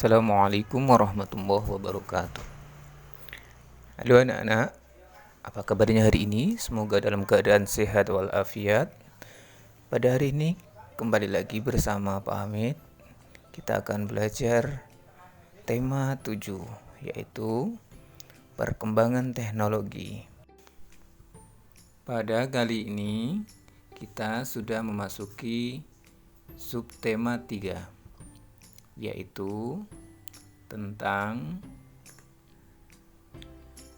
Assalamualaikum warahmatullahi wabarakatuh. Halo anak-anak, apa kabarnya hari ini? Semoga dalam keadaan sehat walafiat. Pada hari ini kembali lagi bersama Pak Hamid. Kita akan belajar tema 7, yaitu perkembangan teknologi. Pada kali ini kita sudah memasuki subtema 3, yaitu tentang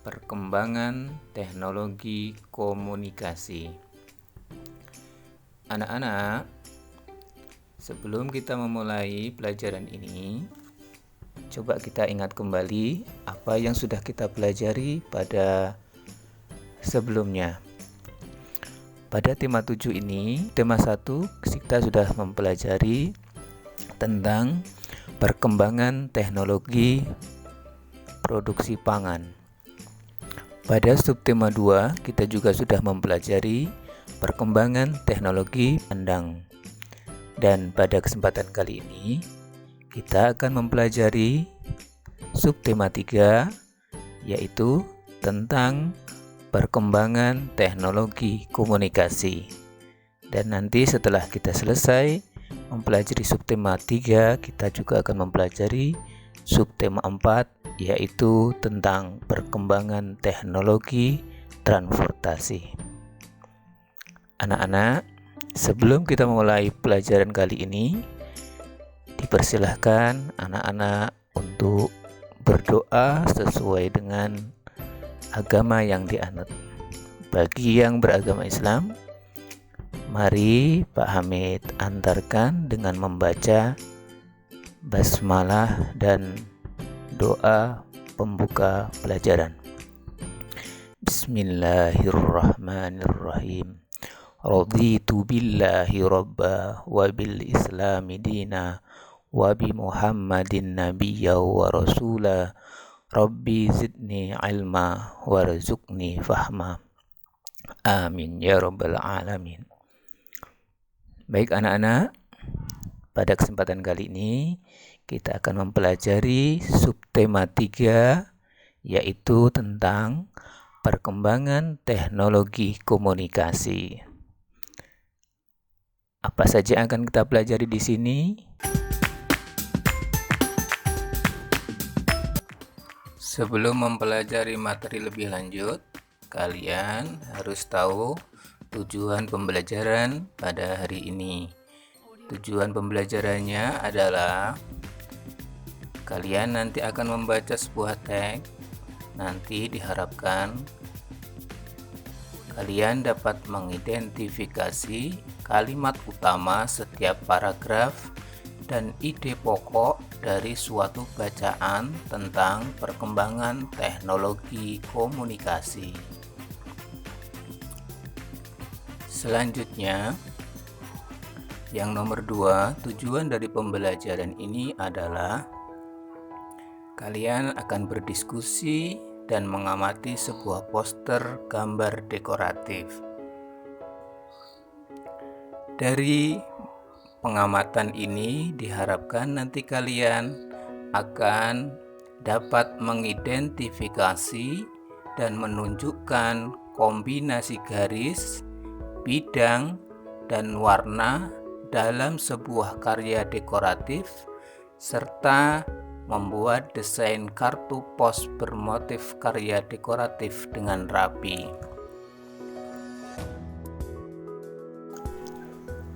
perkembangan teknologi komunikasi. Anak-anak, sebelum kita memulai pelajaran ini, coba kita ingat kembali apa yang sudah kita pelajari pada sebelumnya. Pada tema 7 ini, tema 1 kita sudah mempelajari tentang perkembangan teknologi produksi pangan. Pada subtema 2, kita juga sudah mempelajari perkembangan teknologi pandang. Dan pada kesempatan kali ini, kita akan mempelajari subtema 3, yaitu tentang perkembangan teknologi komunikasi. Dan nanti setelah kita selesai mempelajari subtema 3, kita juga akan mempelajari subtema 4, yaitu tentang perkembangan teknologi transportasi. Anak-anak, sebelum kita mulai pelajaran kali ini, dipersilahkan anak-anak untuk berdoa sesuai dengan agama yang dianut. Bagi yang beragama Islam, mari Pak Hamid antarkan dengan membaca basmalah dan doa pembuka pelajaran. Bismillahirrahmanirrahim. Raditu billahi rabba wa bil islami dina wa bi Muhammadin nabiyya wa rasula. Rabbi zidni ilma warzuqni fahma. Amin ya rabbal alamin. Baik anak-anak, pada kesempatan kali ini kita akan mempelajari subtema 3, yaitu tentang perkembangan teknologi komunikasi. Apa saja yang akan kita pelajari di sini? Sebelum mempelajari materi lebih lanjut, kalian harus tahu tujuan pembelajaran pada hari ini. Tujuan pembelajarannya adalah kalian nanti akan membaca sebuah teks. Nanti diharapkan kalian dapat mengidentifikasi kalimat utama setiap paragraf dan ide pokok dari suatu bacaan tentang perkembangan teknologi komunikasi. Selanjutnya, yang nomor 2, tujuan dari pembelajaran ini adalah kalian akan berdiskusi dan mengamati sebuah poster gambar dekoratif. Dari pengamatan ini diharapkan nanti kalian akan dapat mengidentifikasi dan menunjukkan kombinasi garis, bidang, dan warna dalam sebuah karya dekoratif, serta membuat desain kartu pos bermotif karya dekoratif dengan rapi.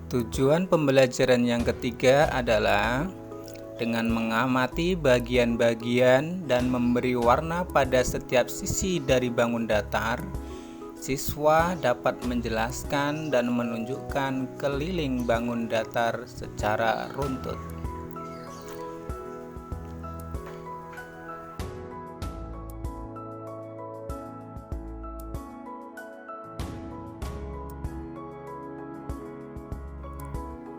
Tujuan pembelajaran yang ketiga adalah dengan mengamati bagian-bagian dan memberi warna pada setiap sisi dari bangun datar, siswa dapat menjelaskan dan menunjukkan keliling bangun datar secara runtut.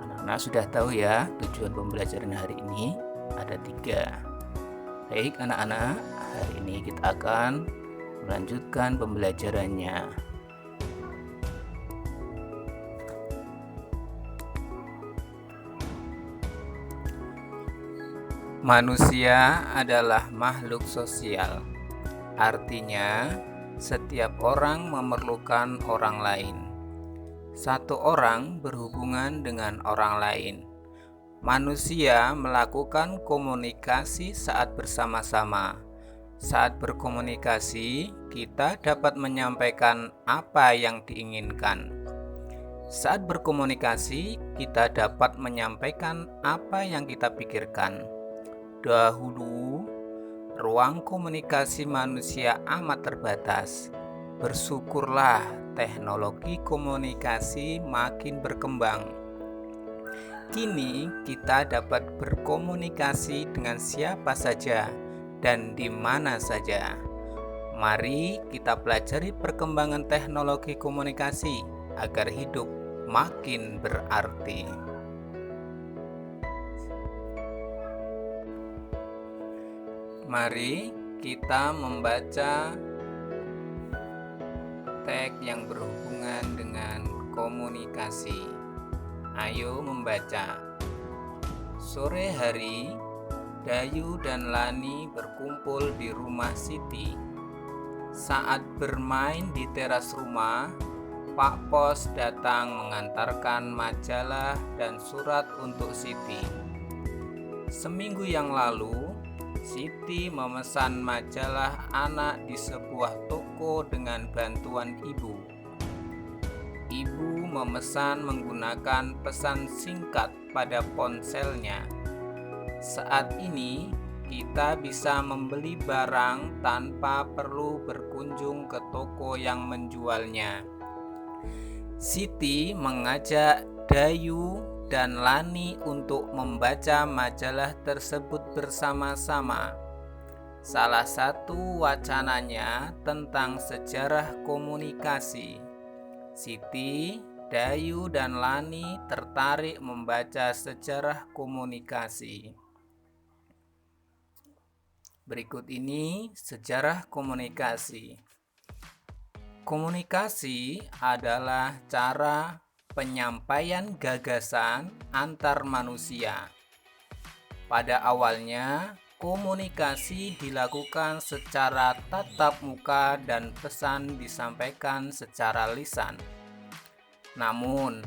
Anak-anak sudah tahu ya, tujuan pembelajaran hari ini ada 3. Baik anak-anak, hari ini kita akan melanjutkan pembelajarannya. Manusia adalah makhluk sosial. Artinya, setiap orang memerlukan orang lain. Satu orang berhubungan dengan orang lain. Manusia melakukan komunikasi saat bersama-sama. Saat berkomunikasi, kita dapat menyampaikan apa yang diinginkan. Saat berkomunikasi, kita dapat menyampaikan apa yang kita pikirkan. Dahulu, ruang komunikasi manusia amat terbatas. Bersyukurlah teknologi komunikasi makin berkembang. Kini kita dapat berkomunikasi dengan siapa saja dan di mana saja. Mari kita pelajari perkembangan teknologi komunikasi agar hidup makin berarti. Mari kita membaca teks yang berhubungan dengan komunikasi. Ayo membaca. Sore hari, Dayu dan Lani berkumpul di rumah Siti. Saat bermain di teras rumah, Pak Pos datang mengantarkan majalah dan surat untuk Siti. Seminggu yang lalu, Siti memesan majalah anak di sebuah toko dengan bantuan ibu. Ibu memesan menggunakan pesan singkat pada ponselnya. Saat ini, kita bisa membeli barang tanpa perlu berkunjung ke toko yang menjualnya. Siti mengajak Dayu dan Lani untuk membaca majalah tersebut bersama-sama. Salah satu wacananya tentang sejarah komunikasi. Siti, Dayu, dan Lani tertarik membaca sejarah komunikasi. Berikut ini sejarah komunikasi. Komunikasi adalah cara penyampaian gagasan antar manusia. Pada awalnya, komunikasi dilakukan secara tatap muka dan pesan disampaikan secara lisan. Namun,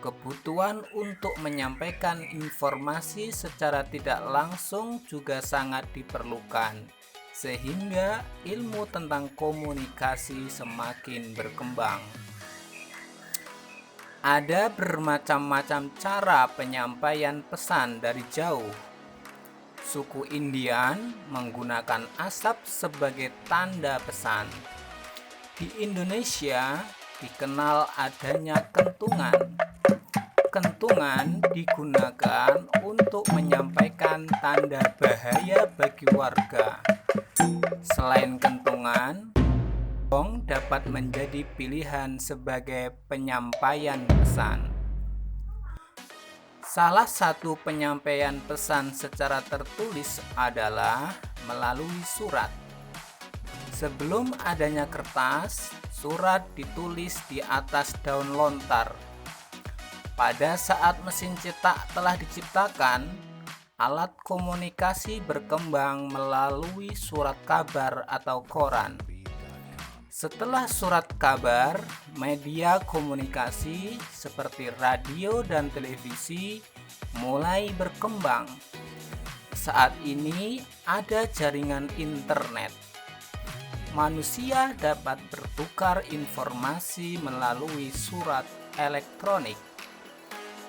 kebutuhan untuk menyampaikan informasi secara tidak langsung juga sangat diperlukan, sehingga ilmu tentang komunikasi semakin berkembang. Ada bermacam-macam cara penyampaian pesan dari jauh. Suku Indian menggunakan asap sebagai tanda pesan. Di Indonesia dikenal adanya kentungan. Kentungan digunakan untuk menyampaikan tanda bahaya bagi warga. Selain kentungan, gong dapat menjadi pilihan sebagai penyampaian pesan. Salah satu penyampaian pesan secara tertulis adalah melalui surat. Sebelum adanya kertas, surat ditulis di atas daun lontar. Pada saat mesin cetak telah diciptakan, alat komunikasi berkembang melalui surat kabar atau koran. Setelah surat kabar, media komunikasi seperti radio dan televisi mulai berkembang. Saat ini ada jaringan internet. Manusia dapat bertukar informasi melalui surat elektronik.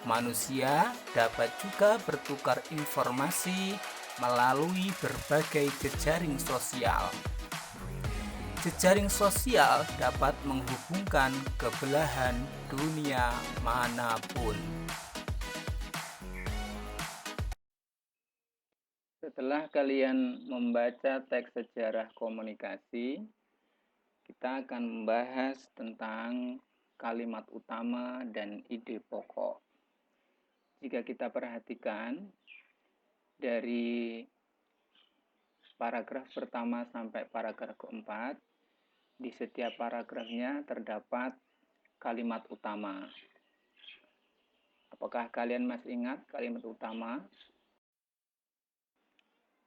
Manusia dapat juga bertukar informasi melalui berbagai jejaring sosial. Jejaring sosial dapat menghubungkan ke belahan dunia manapun. Setelah kalian membaca teks sejarah komunikasi, kita akan membahas tentang kalimat utama dan ide pokok. Jika kita perhatikan dari paragraf pertama sampai paragraf keempat, di setiap paragrafnya terdapat kalimat utama. Apakah kalian masih ingat kalimat utama?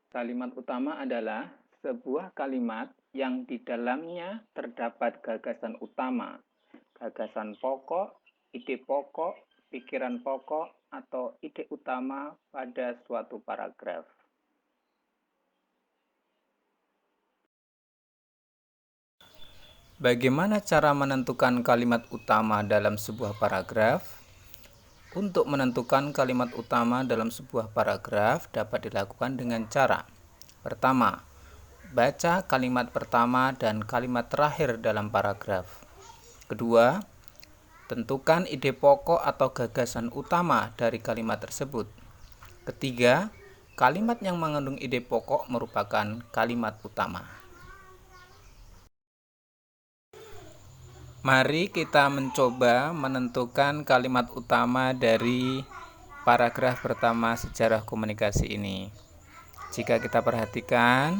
Kalimat utama adalah sebuah kalimat yang di dalamnya terdapat gagasan utama, gagasan pokok, ide pokok, pikiran pokok, atau ide utama pada suatu paragraf. Bagaimana cara menentukan kalimat utama dalam sebuah paragraf? Untuk menentukan kalimat utama dalam sebuah paragraf dapat dilakukan dengan cara: pertama, baca kalimat pertama dan kalimat terakhir dalam paragraf. Kedua, tentukan ide pokok atau gagasan utama dari kalimat tersebut. Ketiga, kalimat yang mengandung ide pokok merupakan kalimat utama. Mari kita mencoba menentukan kalimat utama dari paragraf pertama sejarah komunikasi ini. Jika kita perhatikan,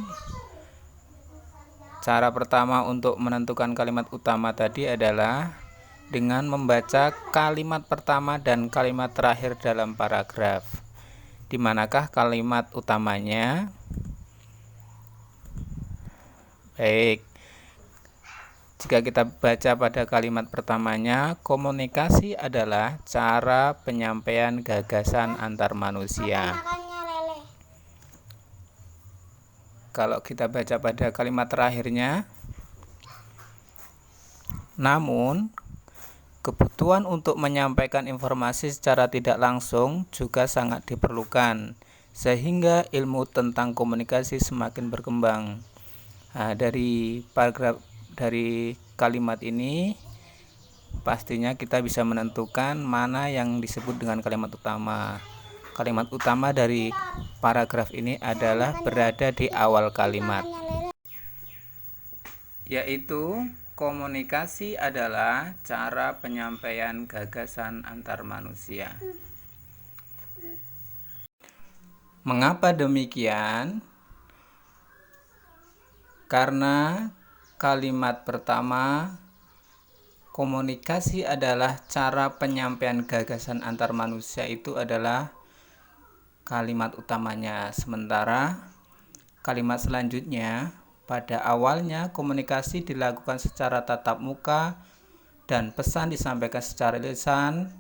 cara pertama untuk menentukan kalimat utama tadi adalah dengan membaca kalimat pertama dan kalimat terakhir dalam paragraf. Di manakah kalimat utamanya? Baik. Jika kita baca pada kalimat pertamanya, komunikasi adalah cara penyampaian gagasan antar manusia. Kalau kita baca pada kalimat terakhirnya, namun kebutuhan untuk menyampaikan informasi secara tidak langsung juga sangat diperlukan, sehingga ilmu tentang komunikasi semakin berkembang. Nah, dari kalimat ini pastinya kita bisa menentukan mana yang disebut dengan kalimat utama. Kalimat utama dari paragraf ini adalah berada di awal kalimat, yaitu komunikasi adalah cara penyampaian gagasan antar manusia. Mengapa demikian? Karena kalimat pertama, komunikasi adalah cara penyampaian gagasan antar manusia, itu adalah kalimat utamanya. Sementara kalimat selanjutnya, pada awalnya komunikasi dilakukan secara tatap muka dan pesan disampaikan secara lisan.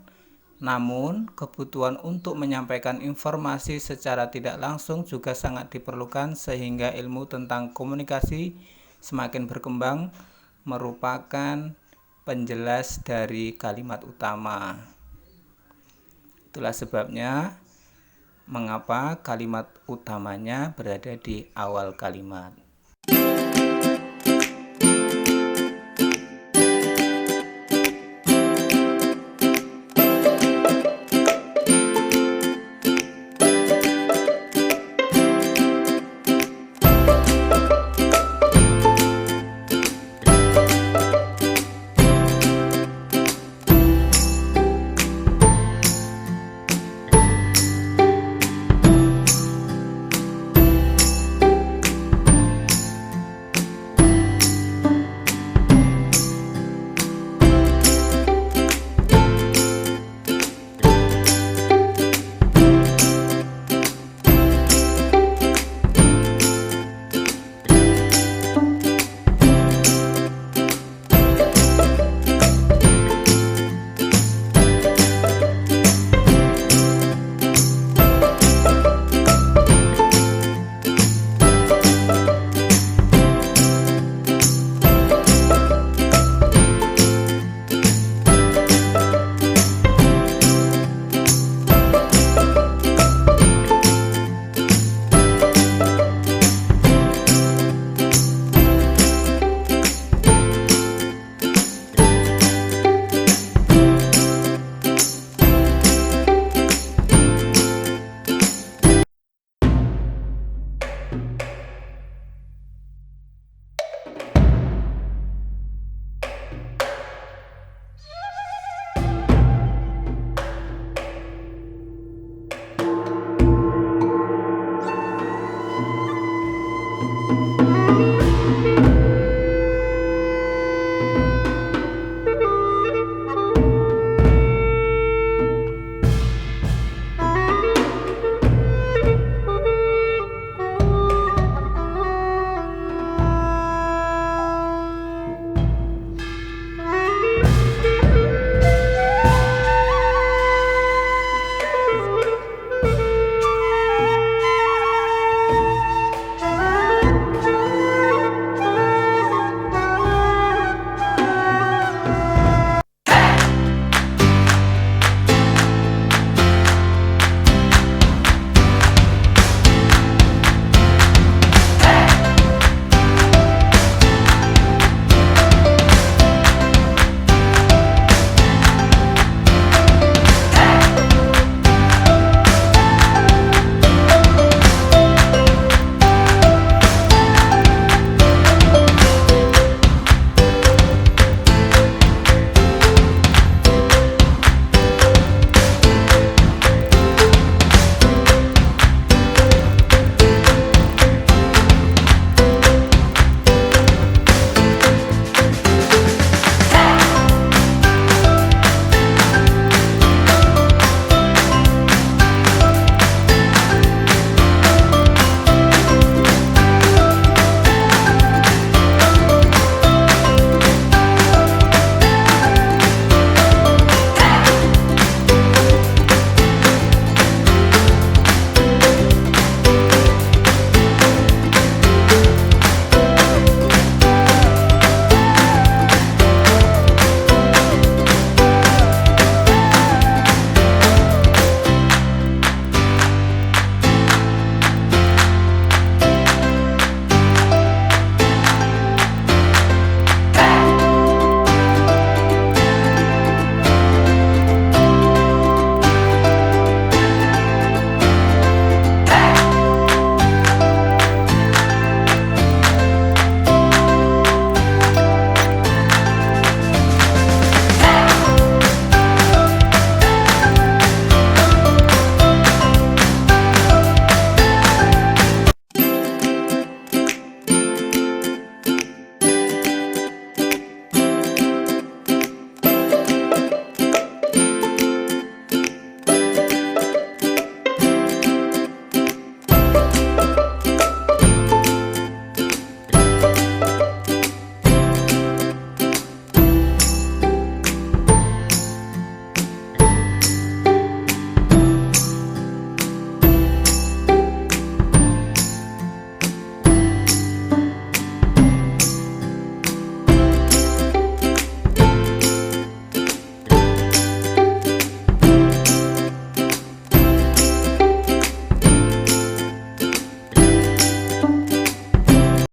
Namun, kebutuhan untuk menyampaikan informasi secara tidak langsung juga sangat diperlukan, sehingga ilmu tentang komunikasi semakin berkembang, merupakan penjelas dari kalimat utama. Itulah sebabnya mengapa kalimat utamanya berada di awal kalimat.